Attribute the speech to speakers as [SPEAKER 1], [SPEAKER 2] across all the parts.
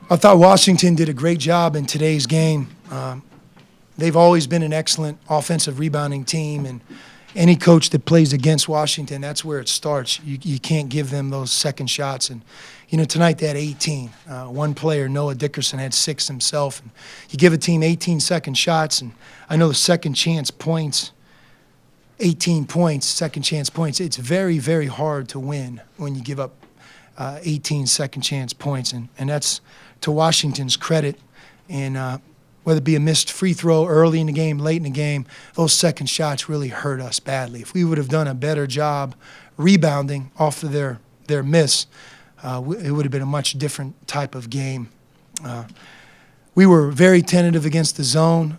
[SPEAKER 1] I thought Washington did a great job in today's game. They've always been an excellent offensive rebounding team, and any coach that plays against Washington, that's where it starts. You can't give them those second shots. And, tonight they had 18. One player, Noah Dickerson, had 6 himself. And you give a team 18 second shots, and I know the second chance points, 18 points, second chance points, it's very, very hard to win when you give up 18 second chance points. And that's to Washington's credit. And whether it be a missed free throw early in the game, late in the game, those second shots really hurt us badly. If we would have done a better job rebounding off of their miss, it would have been a much different type of game. We were very tentative against the zone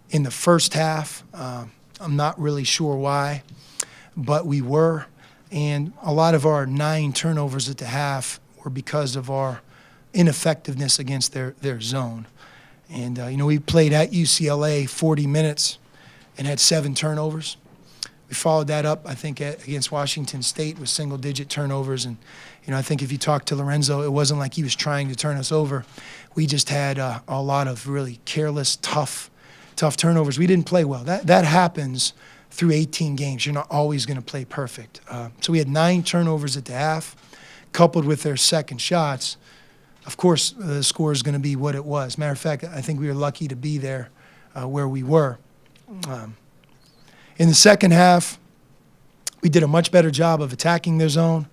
[SPEAKER 1] in the first half. I'm not really sure why, but we were. And a lot of our 9 turnovers at the half were because of our ineffectiveness against their zone. And, we played at UCLA 40 minutes and had 7 turnovers. We followed that up, I think, against Washington State with single-digit turnovers. And, I think if you talk to Lorenzo, it wasn't like he was trying to turn us over. We just had a lot of really careless, tough turnovers. We didn't play well. That happens through 18 games. You're not always going to play perfect. So we had 9 turnovers at the half, coupled with their second shots. Of course, the score is going to be what it was. Matter of fact, I think we were lucky to be there where we were. In the second half, we did a much better job of attacking their zone.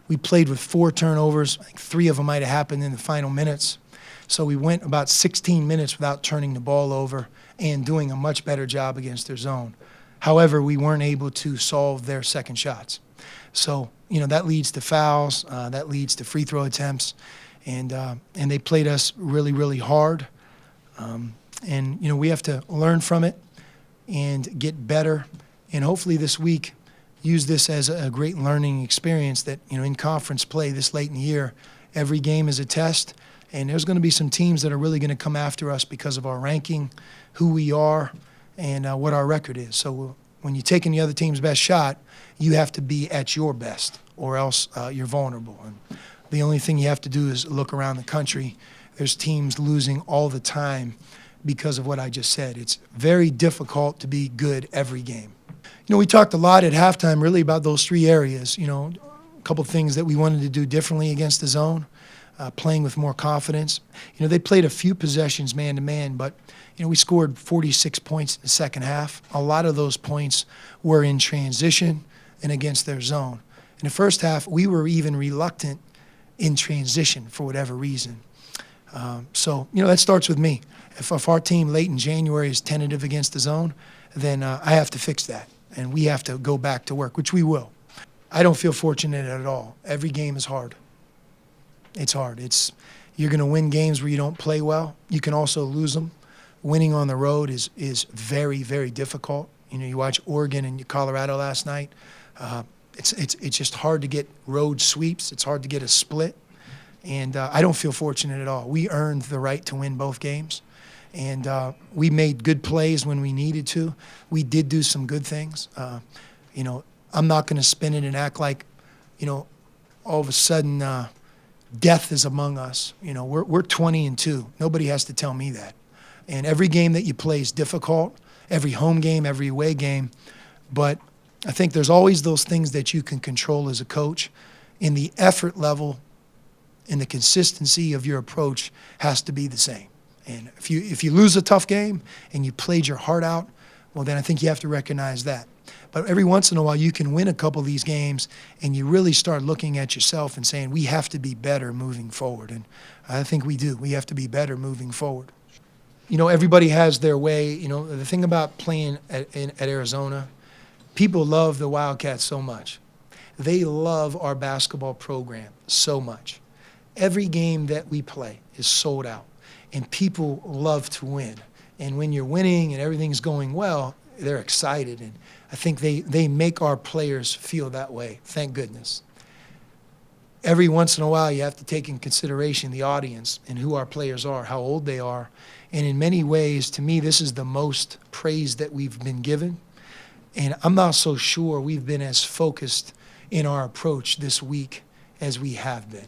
[SPEAKER 1] We played with 4 turnovers. I think 3 of them might have happened in the final minutes. So we went about 16 minutes without turning the ball over and doing a much better job against their zone. However, we weren't able to solve their second shots. So, that leads to fouls. That leads to free throw attempts. And they played us really, really hard. We have to learn from it and get better. And hopefully this week, use this as a great learning experience that, in conference play this late in the year, every game is a test. And there's going to be some teams that are really going to come after us because of our ranking, who we are, and what our record is. So when you're taking the other team's best shot, you have to be at your best, or else you're vulnerable. And the only thing you have to do is look around the country. There's teams losing all the time because of what I just said. It's very difficult to be good every game. We talked a lot at halftime really about those 3 areas. A couple things that we wanted to do differently against the zone, playing with more confidence. They played a few possessions man-to-man, but, we scored 46 points in the second half. A lot of those points were in transition and against their zone. In the first half, we were even reluctant in transition for whatever reason. So that starts with me. If our team late in January is tentative against the zone, then I have to fix that, and we have to go back to work, which we will. I don't feel fortunate at all. Every game is hard. It's hard. You're going to win games where you don't play well. You can also lose them. Winning on the road is very, very difficult. You watch Oregon and Colorado last night. It's just hard to get road sweeps. It's hard to get a split. And I don't feel fortunate at all. We earned the right to win both games. And we made good plays when we needed to. We did do some good things. I'm not going to spin it and act like, all of a sudden death is among us. We're 20-2. Nobody has to tell me that. And every game that you play is difficult, every home game, every away game. But I think there's always those things that you can control as a coach. And the effort level and the consistency of your approach has to be the same. And if you lose a tough game and you played your heart out, well, then I think you have to recognize that. But every once in a while, you can win a couple of these games, and you really start looking at yourself and saying, we have to be better moving forward. And I think we do. We have to be better moving forward. Everybody has their way. The thing about playing at Arizona, people love the Wildcats so much. They love our basketball program so much. Every game that we play is sold out, and people love to win. And when you're winning and everything's going well, they're excited. And I think they make our players feel that way, thank goodness. Every once in a while, you have to take in consideration the audience and who our players are, how old they are. And in many ways, to me, this is the most praise that we've been given. And I'm not so sure we've been as focused in our approach this week as we have been.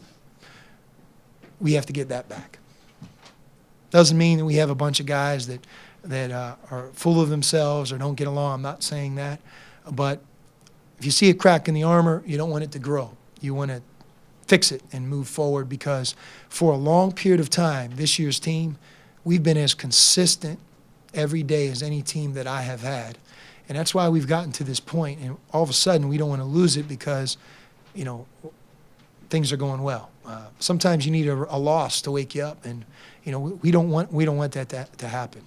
[SPEAKER 1] We have to get that back. Doesn't mean that we have a bunch of guys that are full of themselves or don't get along. I'm not saying that. But if you see a crack in the armor, you don't want it to grow. You want to fix it and move forward, because for a long period of time, this year's team, we've been as consistent every day as any team that I have had. And that's why we've gotten to this point. And all of a sudden, we don't want to lose it because, things are going well. Sometimes you need a loss to wake you up, and we don't want that to happen.